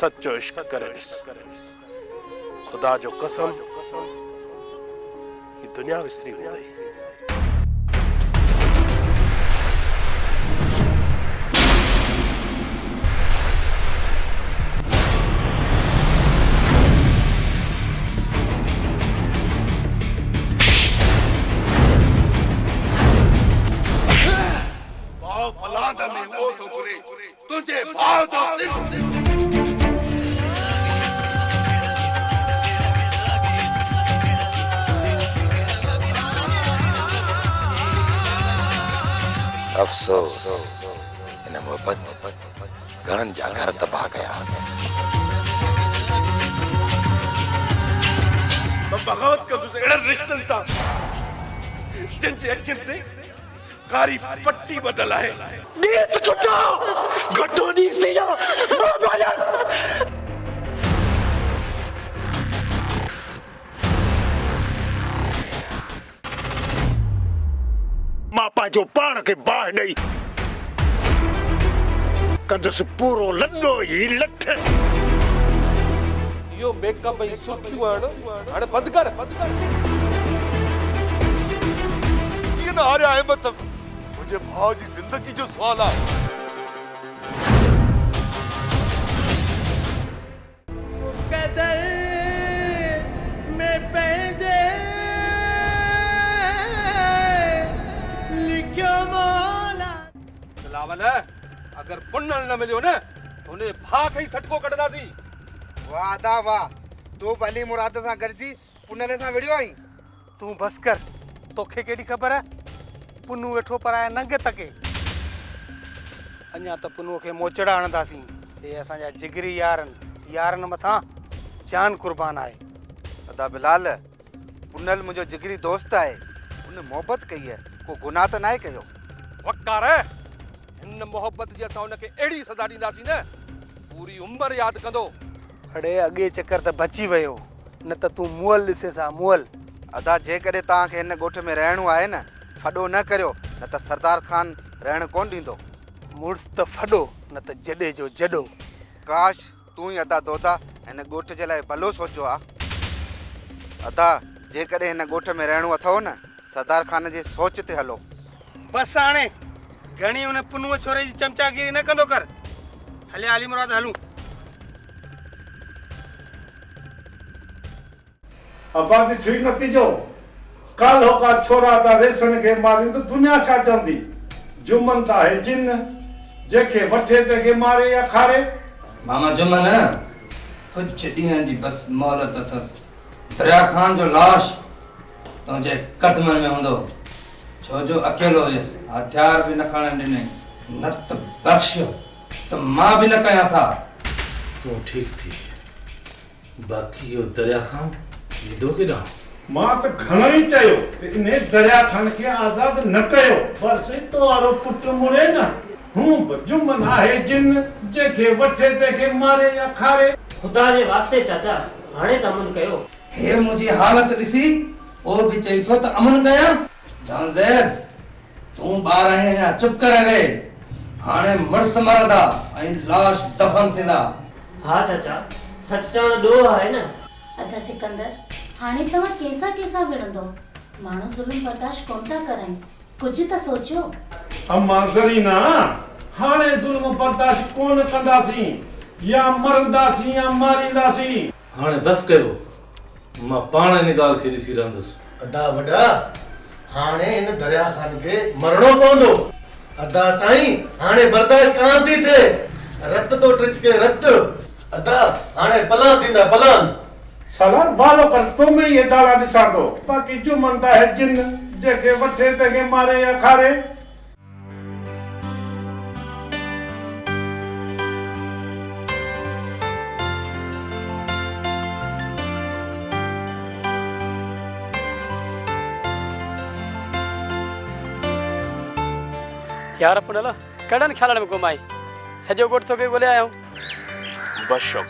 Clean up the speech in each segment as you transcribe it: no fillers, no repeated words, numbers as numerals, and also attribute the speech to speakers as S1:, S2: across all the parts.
S1: सच्चो इश्क करे ॾिस। खुदा जो कसम ये दुनिया विसरी वेंदई।
S2: तुझे भाव जो
S3: अफसोस इन मोहब्बत घणनि जा घर तबाह कया।
S1: बगावत कंदुसि अहिड़नि रिश्तनि सां जिन जे अखियुनि ते कारी पट्टी बदल आहे।
S3: नीस छुटा घटो नीस दिया मां मापा जो पाण के बाह नहीं कंदुसि पूरो लंडो ही लठ।
S2: यो मेकअप ऐं सुर्खियूं हाणे बंदि कर कीअं न हारिया अहमद मुंहिंजे भाउ जी ज़िंदगी जो सुवाल आहे।
S4: कदर में पंहिंजे लिखियो मौला।
S2: बिलावल अगर पुनल न मिलियो न तो उन्हें भाउ खे ई सटको कढंदासीं।
S5: वाह दा वाह तू भली मुराद सां गॾिजी पुनल सां विड़ियो आई।
S4: तू बस कर तोखे केड़ी खबर है पुनू वेठो पराए नंगे तके। अञा त पुनू खे मोचड़ा हणंदासीं। हे असांजा जिगरी यारन मथां जान कुर्बान आहे।
S5: अदा बिलाल पुनल मुंहिंजो जिगरी दोस्त आहे। उन मोहब्बत कई है को गुनाह त नाहे कयो।
S2: वकार हिन मोहब्बत जी असां उनखे अहिड़ी सज़ा ॾींदासीं न पूरी उम्र यादि कंदो।
S4: अड़े अॻे चक्कर त बची वियो न त तूं मुअल ॾिसे सा मुअल।
S5: अदा जेकॾहिं तव्हांखे हिन ॻोठ में रहणो आहे न फॾो न करियो न त सरदार खान रहण कोन ॾींदो।
S4: मुड़ुस त फॾो न त जॾे जो जॾो।
S5: काश तूं ई अदा दोता हिन ॻोठ जे लाइ भलो सोचियो आहे। अदा जेकॾहिं हिन ॻोठ में रहणो अथव न सरदार खान जे सोच ते हलो।
S4: बस हाणे घणी उन पुनूअ छोरे जी चमचागिरी न कंदो कर। हले आली मुराद हलूं।
S6: अबाद ठीक नतीजो कल होका छोरा ता रेसन के मारी तो दुनिया छा चंदी जुमन ता है जिन जेके वठे ते के मारे या खारे।
S7: मामा जुमन कुछ ॾींहं जी बस मोहलत अथस। दरिया खान जो लाश तुंहिंजे कदमनि में हूंदो छो जो अकेलो हुयसि हथियार बि न खणण ॾिनई न त बख़्शियो त मां बि न कयां सा।
S6: तो ठीक थी बाकी यो दरिया खान विदो केॾां मां त घणई चयो त इने दरिया खान खे आज़ाद न कयो बस तो वारो पुट मुड़े न हूं जुमन आहे जिन जेके वठे ते के मारे या खारे।
S8: खुदा जे वास्ते चाचा हाणे त अमन कयो।
S7: हे मुंहिंजी हालत ॾिसी ओ बि चई थो त अमन कयां। जानज़ेब तूं ॿार आहीं अञा चुप करे वे। हाणे मुड़ुस मरंदा ऐं लाश दफ़न थींदा।
S8: हा चाचा सच चवण ॾोह आहे न।
S9: अदा सिकंदर हाणे तव्हां कैसा विड़ंदो माण्हू ज़ुल्म बर्दाश्त कोन था करनि कुछ त सोचो।
S6: अम्मा ज़रीना हाणे ज़ुल्म बर्दाश्त कोन कंदासीं या मरंदासीं या मारींदासीं।
S10: हाणे बस कयो मां पाण इन ॻाल्हि खे ॾिसी रहंदुसि।
S11: अदा वॾा हाणे इन दरिया खान खे मरणो पवंदो। अदा साईं हाणे बर्दाश्त कान थी थिए रत तो ट्रिचके रत। अदा हाणे पलान थींदा पलान।
S6: सलार वालो कर तुम ही ये दाला दिशा दो बाकी जो मनता है जिन जेके वठे ते के मारे या खारे।
S8: यार पुनल कड़न ख्याल में घुमाई सजो गोट तो के बोले आया हूं
S1: बस शौक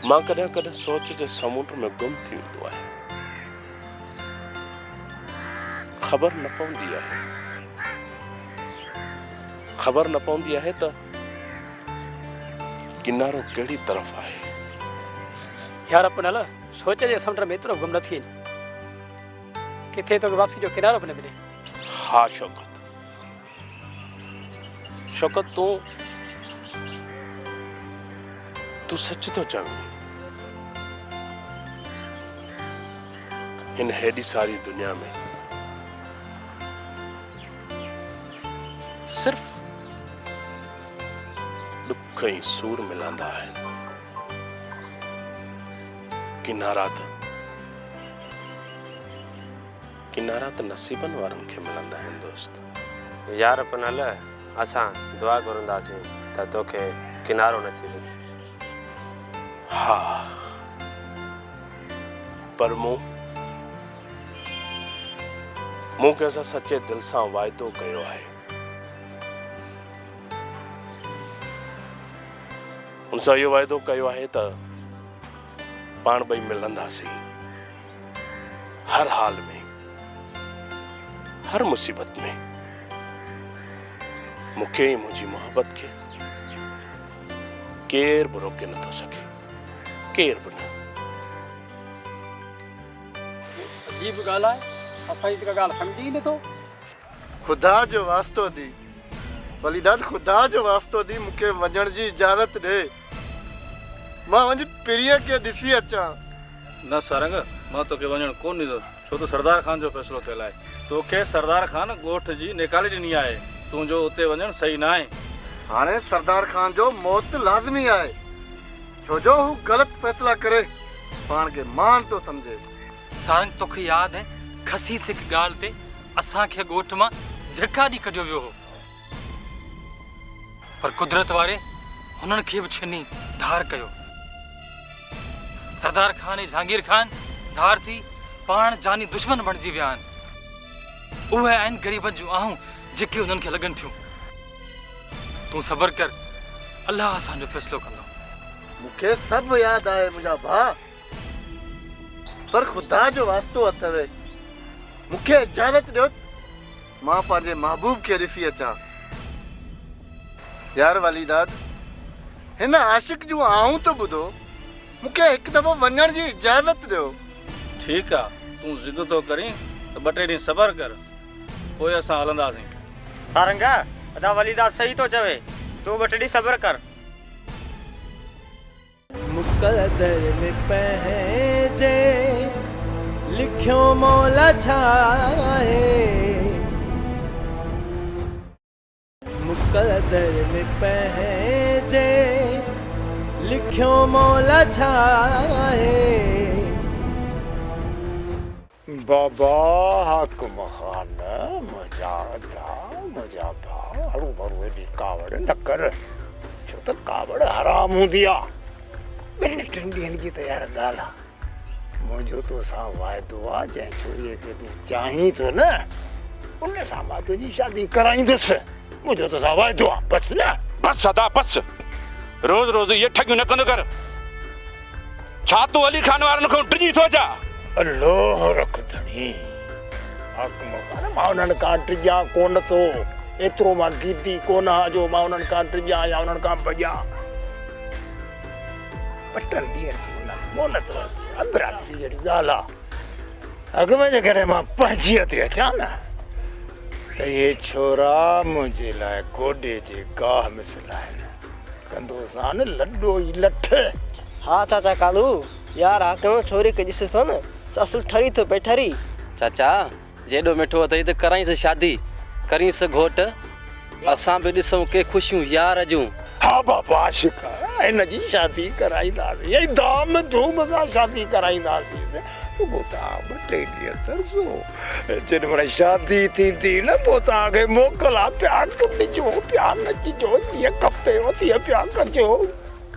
S1: मां कॾहिं कॾहिं सोच जे समुंड में गुम थी वेंदो आहे। ख़बर न पवंदी आहे ख़बर न पवंदी आहे त किनारो कहिड़ी तरफ़ आहे।
S8: यार अपन हल सोच जे समुंड में एतिरो गुम न थिए किथे तो वापसी जो किनारो बि न मिले।
S1: हाँ शौकत, शौकत तू सच तो चवे। इन हेॾी सारी दुनिया में सिर्फ दुख ही सूर मिलंदा आहिनि। किनारा त नसीबन वारनि खे मिलंदा आहिनि दोस्त।
S12: यार अपन हल असां दुआ घुरंदासीं त तोखे किनारो नसीब थिए।
S1: हा पर मूं कंहिंसां सचे दिल सां वाइदो कयो आहे। उन सां इहो वाइदो कयो आहे त पाण ॿई मिलंदासीं हर हाल में, हर मुसीबत में। मूंखे ऐं मुंहिंजी मोहबत खे केर बि रोके नथो सघे, केर बि न।
S8: अजीब ॻाल्हि आहे, असां जी ॻाल्हि सम्झी ई नथो।
S11: खुदा जो वास्तो दी वलीदाद, खुदा जो वास्तो दी मूंखे वञण जी इजाज़त ॾे। मां वञी पिरीअ खे ॾिसी अचां।
S10: न सारंग, मां तोखे वञण कोन ॾींदो, छो त सरदार खान जो फ़ैसिलो थियल आहे। तोखे सरदार खान ॻोठ जी निकाले ॾिनी आहे, तुंहिंजो उते वञणु सही न आहे।
S11: हाणे सरदार खान जो मौत लाज़मी आहे, छो जो हू ग़लति फ़ैसिला करे पाण खे मान थो सम्झे।
S13: सारंग तोखे यादि आहे खसीस हिकु ॻाल्हि ते असांखे ॻोठ मां धिका ॾी कढियो वियो हो, पर कुदरत वारे हुननि खे बि छिनी धार कयो। सरदार खान ऐं जहांगीर खान धार थी पाण जानी दुश्मन बणिजी विया आहिनि। उहे आहिनि ग़रीबनि जूं आहूं जेके हुननि खे लॻनि थियूं। तूं सबर कर, अल्लाह असांजो फ़ैसिलो कंदो।
S11: मूंखे सभु यादि आहे मुंहिंजा भाउ, पर खुदा जो वास्तो अथव। मूंखे इजाज़त ॾियो, मां पंहिंजे महबूब खे ॾिसी अचां। यार वलीदाद, हिन आशिक जूं आहूं त ॿुधो, मूंखे हिकु दफ़ो वञण जी इजाज़त ॾियो।
S10: ठीकु आहे, तूं ज़िद थो करीं त ॿ टे ॾींहं सबर कर, पोइ असां हलंदासीं।
S4: सारंगा, अदा वलीदाद सही तो चवे, तू ॿ टे ॾींहं सबर कर।
S14: मुक़द्दर में पंहिंजे लिखियो मौला छाए, मुक़द्दर में पंहिंजे लिखियो मौला छाए।
S3: बाबा हक मखान मुंहिंजा मुंहिंजा भाउ, हरू भरू हेॾी कावड़ न कर, छो त कावड़ हराम हूंदी आहे। ॿिनि टिनि ॾींहंनि जी त यार ॻाल्हि आहे। मुंहिंजो तोसां वाइदो आहे, जंहिं छोरीअ खे तूं चाहीं थो न उन सां मां तुंहिंजी शादी कराईंदुसि। मुंहिंजो तोसां वाइदो आहे, बसि न।
S1: बस अदा बस, रोज़ रोज़ ये ठगियूं न कंदो कर। छा तूं अली खान वारनि खां डिॼी थो अचा?
S3: अल्लाह रखधणी हक मखान, मां उन्हनि खां डिॼा कोन थो। एतिरो मां गीती कोन आहियां जो मां उन्हनि खां डिॼा या उन्हनि खां भॼां। 2 ॾींहंनि जी मोहलत वरिती, अधु रात्रि जहिड़ी ॻाल्हि आहे। अॻु में जेकॾहिं मां पंहिंजीअ ते अचां न त इहे छोरा मुंहिंजे लाइ गोॾे जे गाह मिसल आहिनि। कंदोसां न लॾो ई लठ।
S14: हा चाचा कालू, यार हाकिम छोरी खे ॾिसे थो न ससु ठरी थो पए ठरी।
S12: चाचा जेॾो मिठो अथई त कराईंसि शादी, करींसि घोट, असां बि ॾिसूं के ख़ुशियूं यार जूं।
S3: हा बाबा आशिक, हिन जी शादी कराईंदासीं, ऐं धाम धूम सां शादी कराईंदासीं। पोइ तव्हां 2 टे ॾींहं तरसो, जेॾी महिल शादी थींदी न पोइ तव्हांखे मोकल आहे, पिया टुटिजो, पिया नचिजो, जीअं खपेव तीअं पिया कजो।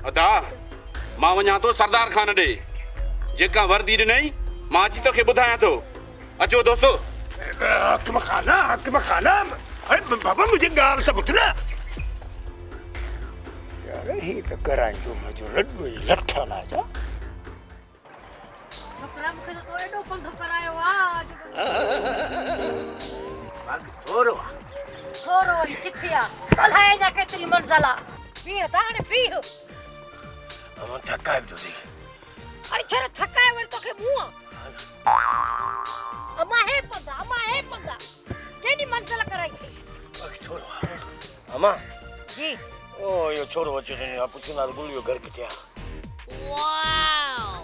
S1: अदा मां वञा थो सरदार खान ॾे, जेका वर्दी ॾिनई मां अची तोखे ॿुधायां थो। अचो दोस्तो।
S3: हकम खाना, अरे बाबा मुंहिंजी ॻाल्हि त ॿुध न। यार ही त कराईंदो मुंहिंजो लॾो ई लठ लाजा। थोरो
S15: छोरो वरी किथे आ अलाए जा केतरी मंज़िल आ बीह त हाणे बीह
S3: अमा थकाए तो दी
S15: अरे छर थकाए वर तोखे मुंह अमा हे पंदा केनी मंज़िल कराई थी
S3: छोरो अमा
S15: जी
S3: ओ यो छोरो अचे ने आ पुछना गुलियो घर किथे आ
S15: वाओ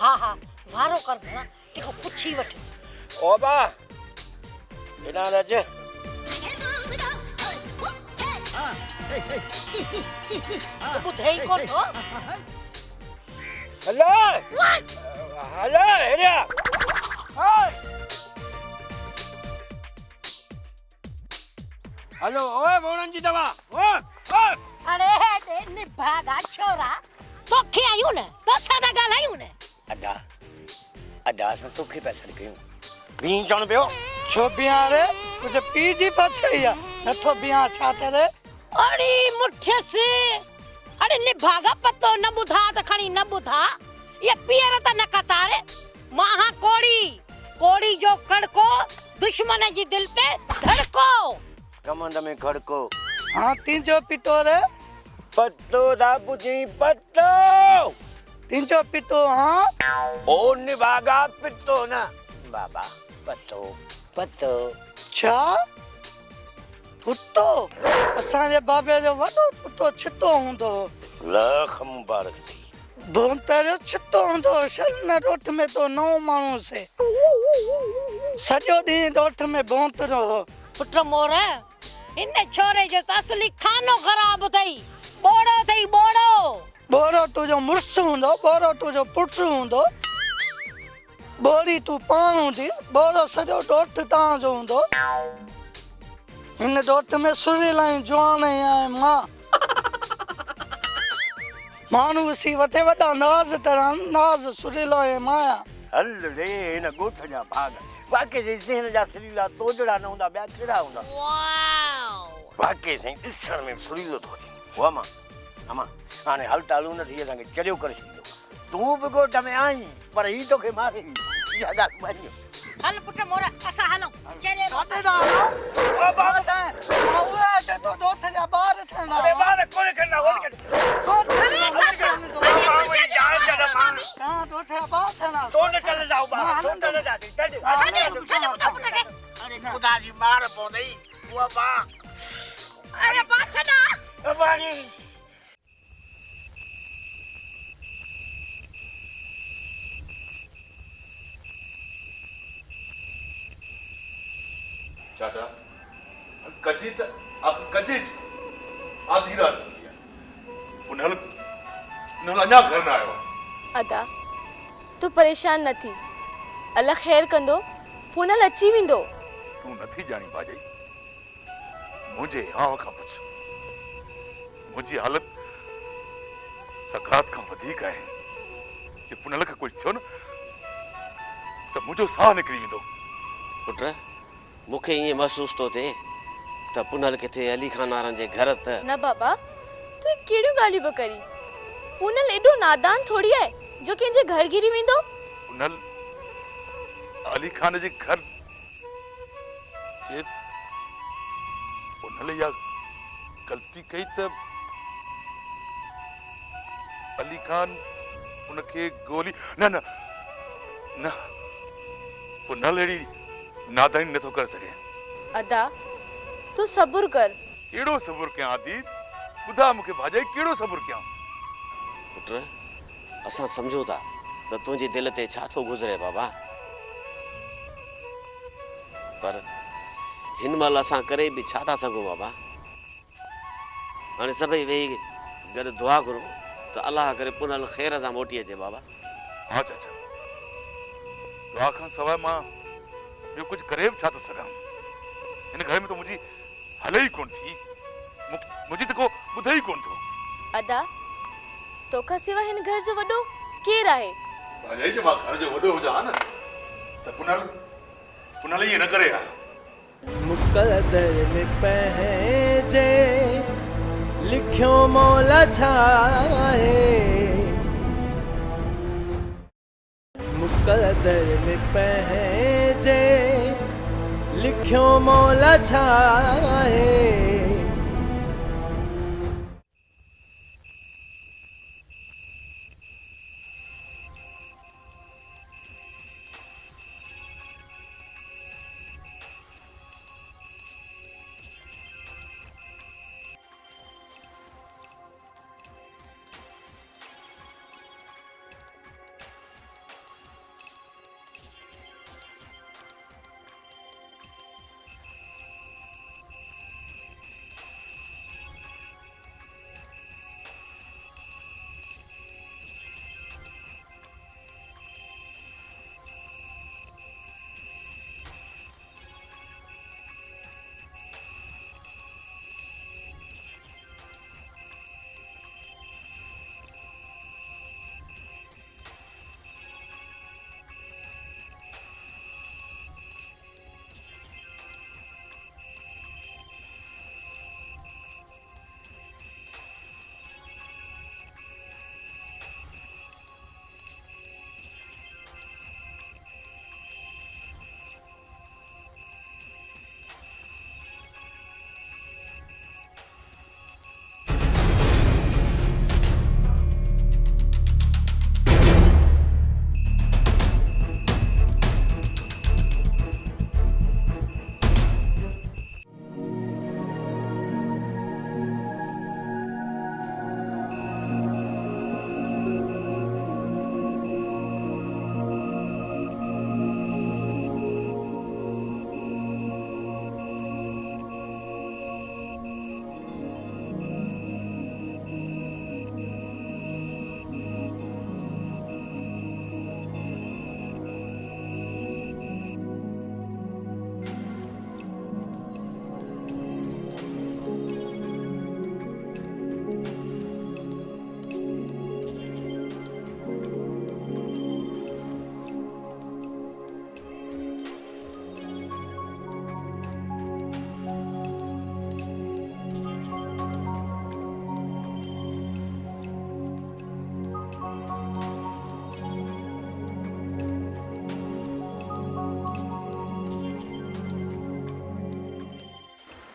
S15: हा वारो कर भला देखो पुछी वठ
S3: ओ बा एना राज
S15: बुधई कोन हो
S3: हेलो हेलो हेरिया हाय हेलो ओए बोलन जी दवा ओए
S15: अरे दे निभागा छोरा तोखे आयूं ने तो सादा गालायूं ने
S3: अदा से तोखे पैसा कयूं बीं चण पियो
S14: छो बिया रे तुझे पी जी पछड़िया नथो बिया छा करे
S15: अरे मुठ्यस अरे निभागा पतो न बुधा त खणी न बुधा ये पियर त न कतारे माहा कोड़ी जो कड़को दुश्मन जी दिल पे धड़को
S3: कमंड में खड़को
S14: हाँ तीजो पितो रे
S3: पत्तो दाबू जी पत्तो
S14: तीजो पितो हाँ
S3: ओ निभागा पितो ना बाबा पत्तो
S14: छा पुतो असांजे बाबे जो वॾो पुतो छितो हूंदो
S3: लख मुबारक थी
S14: भोंतर छितो हूंदो शल न रोट में तो नौ माण्हू से सॼो ॾींहुं रोट में भोंतरो
S15: पुट मोर इन छोरे जो त असली खानो खराब थई बोड़ो
S14: तुझो मुड़स हूंदो बोरो तुझो पुट हूंदो बोरी तू पाण हूंदी बोरो सॼो डोठ तां जो हूंदो इन डोठ में सुरीला जवान आहे मां माण्हू सी वठे वॾा नाज़ तरन नाज़ सुरीलो आहे माया
S3: हल रे हिन ॻोठ जा भाग वाके जे हिन जा सुरीला तोजड़ा न हूंदा ॿिया कहिड़ा हूंदा वाके साईं ॾिसण में सुरीलो थो थिए हो अमा हाणे हल टालू न थी असांखे चरियो करे छॾींदो तूं बि ॻोठ में आहीं पर ही तोखे मारे इहा ॻाल्हि मञ
S15: हल पुट मोर असां हलूं चले
S14: काथे दा ओ बात है ओए तो दोथ जा बाहर थंदा
S3: अरे बाहर कोन करना हो के
S14: कहां दोथ जा बाहर थंदा
S3: तो न चले जाओ बाहर तो न जा चल अरे खुदा जी मार पोदई वो बा
S15: अरे बाछना
S3: बानी
S16: चाचा कजित कजिच आधी रात थी है पुनल अञा घर न आयो
S17: अदा तू परेशान न थी अल्लाह खैर कंदो पुनल अची विंदो
S16: तू नथी जानी बाजे मुझे हां का पुछ मुझी हालत सकरात का वधिक है जे पुनल का कोई थियो न त मुझो साह निकरी विंदो
S18: पुट मुखे ये महसूस तो थे त पुनल किथे अली खान वारन जे घर त
S17: न बाबा तू केड़ियों गाली बकरी पुनल एडो नादान थोड़ी है जो कि जे घर गिरी विंदो
S16: पुनल अली खान जे घर जे पुनल या गलती कई त अली खान उनके गोली न न न पुनल एड़ी नादानी न तो कर सके
S17: अदा तू सब्र कर
S16: केड़ो सब्र क्या आदि बुधा मुके भाजाई केड़ो सब्र क्या
S18: पुट असा समझो था त तुझे दिल ते छा थो गुजरे बाबा पर हिनमल असा करे भी छा था सको बाबा हाने सभई वेही गड दुआ करो तो अल्लाह करे पुनल खैर सा मोटी अचे बाबा
S16: हां चाचा दुआ खां सवाइ मां ॿियो कुछ करे भी छा तो सघां इन घर में तो मुझी हले ही कोन थी मुझी तो को बुधाई कोन थो
S17: अदा तोखा सिवा हिन घर जो वडो केर आहे
S16: भाई जे मां घर जो वडो हो जा न त पुनल ये न करे यार
S14: मुकद्दर में पहजे लिखियो मौला छाए मुकद्दर में पहजे
S11: लिखियो मोल छाए।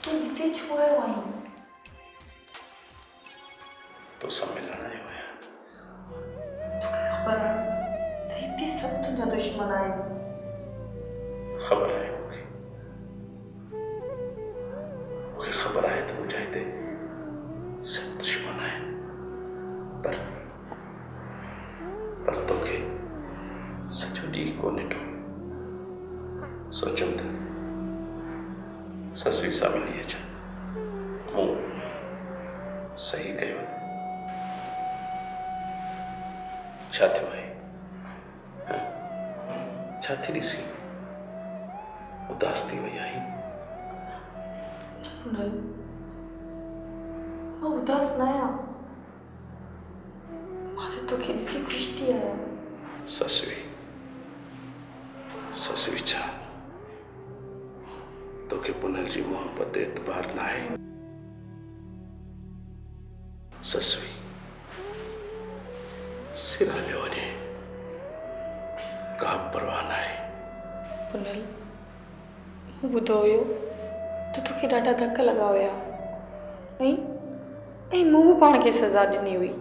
S17: हिते छो आयो आहीं?
S1: तो सब मिलण आयो आहियां।
S17: ख़बर आहे त हिते सभु तुंहिंजा दुश्मन आहिनि।
S1: ख़बर आहे मूंखे ख़बर आहे त मुंहिंजा हिते सभु दुश्मन आहिनि, पर तोखे सॼो ॾींहुं कोन ॾिठो। सोचियमि त ससुई सां मिली अचां। मूं सही कयो। छा थियो आहे? छा थी ॾिसी? उदास थी वई आहीं?
S17: न, मां उदास न आहियां। मां त तोखे ॾिसी ख़ुशि थी आहियां।
S1: ससुई छा? तोखे पुनल जी मोहब्बत ते एतबार न आहे? ससुई सिर हलियो वञे, का परवाह न आहे।
S17: पुनल, मूं ॿुधो हुयो त तोखे ॾाढा धक लॻा हुया ऐं मूं बि पाण खे सज़ा ॾिनी हुई।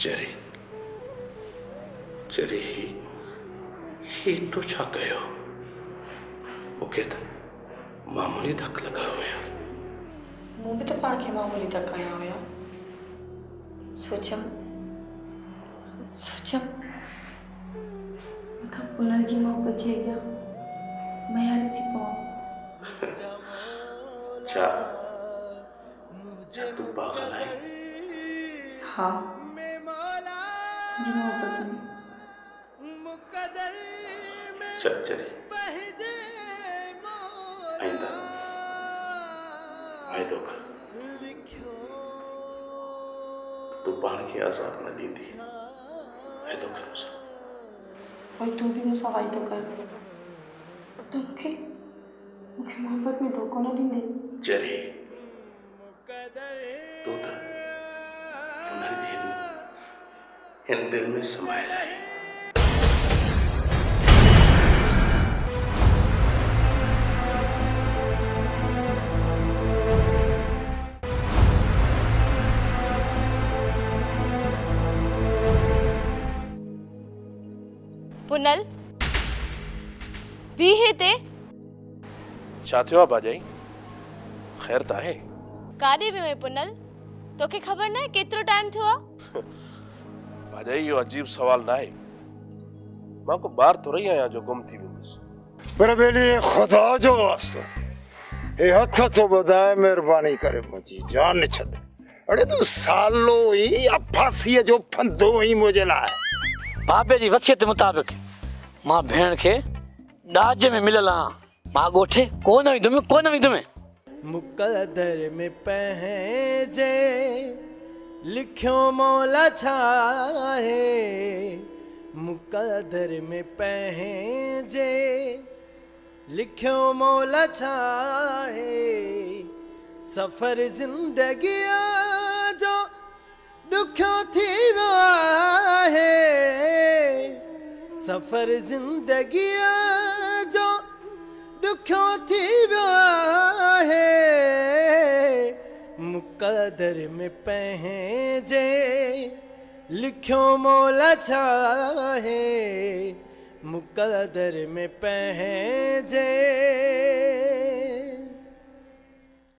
S1: चरी ही तो छा कयो? मूंखे त मामूली धक लॻा हुया।
S17: मूं बि त पाण खे मामूली धक आया हुया। सोचम मूंखां पुनल जी मोहब्बत जे अॻियां मयारी थी पवां।
S1: छा तूं पागल आहीं?
S17: हाँ, मुंहिंजी मोहब्बत में
S1: चल चली आइंदा कर। तूं पाण खे आज़ादु न ॾींदी। वाइदो कर मूंसां।
S17: वरी तूं बि मूंसां वाइदो कर त मूंखे मोहब्बत में धोखो न ॾींदे।
S1: चरी तूं त पुनल जी हिन दिल में समायल आई।
S17: पुनल भी हिते
S1: छा थियो आहे भाॼाई? ख़ैर त आहे?
S17: काॾे वियो आहे पुनल? तोखे ख़बर न आहे केतिरो टाइम थियो आहे?
S1: भाॼाई इहो अजीब सवाल न आहे। मां को ॿार थोरी आहियां जो गुम थी वेंदुसि।
S3: पर बेली खुदा जो वास्तो हे हथ तो ॿधाए महिरबानी करे मुंहिंजी जान छॾ। अड़े तूं सालो ई अफासीअ जो फंदो ई मुंहिंजे लाइ।
S8: बाबे जी वसियत मुताबिक़ मां भेण खे ॾाज में मिलियल आहियां। मां ॻोठे कोन विधुमि।
S11: मुक़दर में पंहिंजे लिखियो मौला छा आहे। मुक़दर में पंहिंजे लिखियो मौला छा आहे। सफ़र ज़िंदगीअ जो ॾुखियो थी वियो आहे। सफ़र ज़िंदगीअ जो ॾुखियो थी वियो आहे। मुक़दर में पंहिंजे लिखियो मौला छा आहे। मुक़दर में पंहिंजे